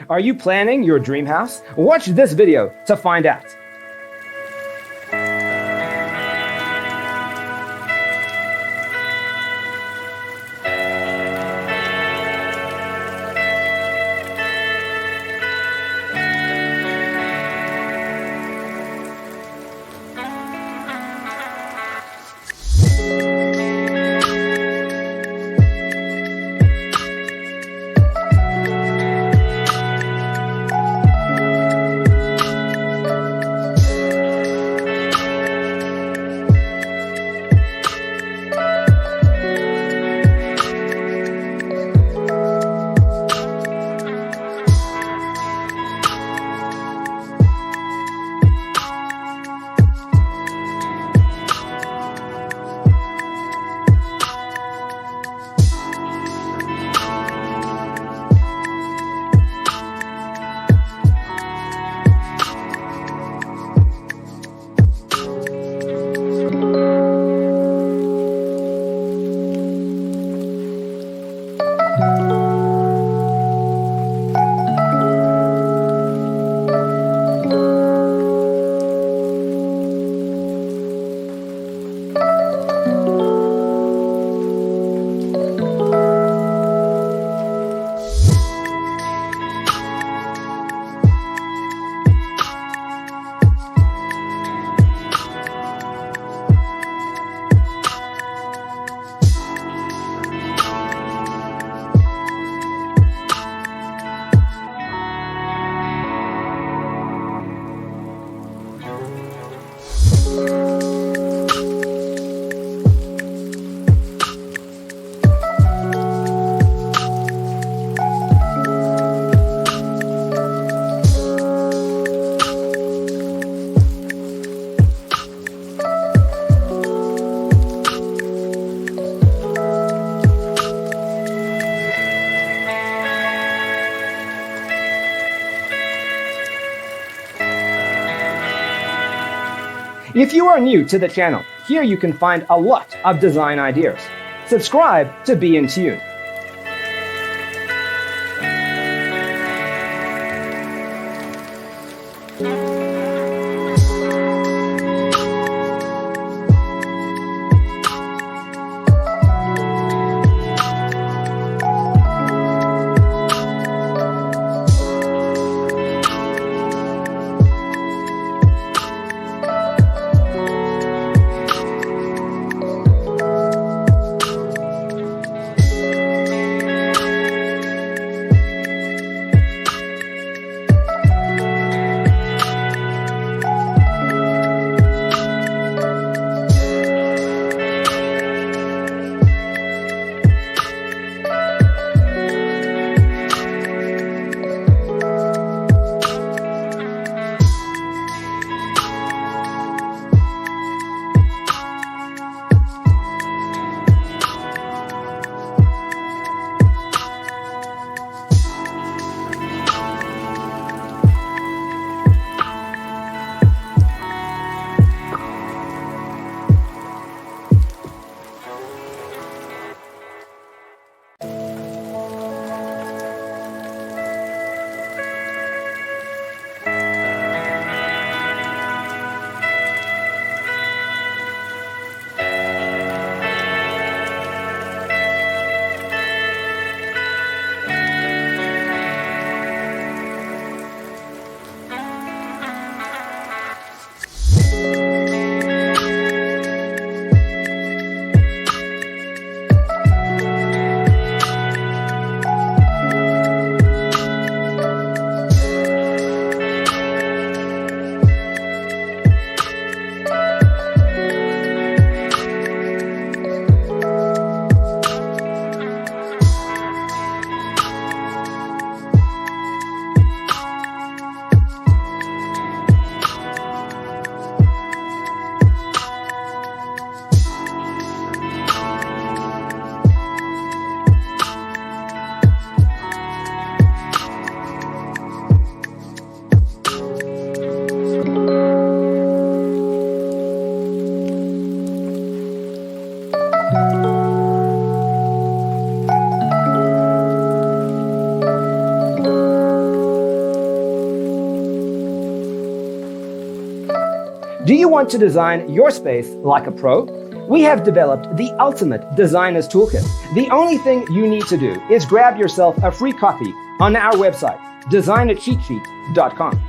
Are you planning your dream house? Watch this video to find out. If you are new to the channel, here you can find a lot of design ideas. Subscribe to be in tune. Do you want to design your space like a pro? We have developed the ultimate designer's toolkit. The only thing you need to do is grab yourself a free copy on our website, designercheatsheet.com.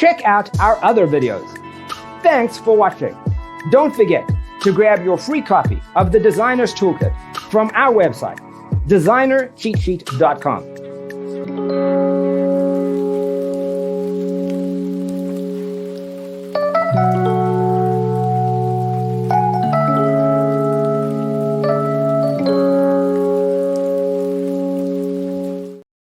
Check out our other videos. Thanks for watching. Don't forget to grab your free copy of the Designer's Toolkit from our website, designercheatsheet.com.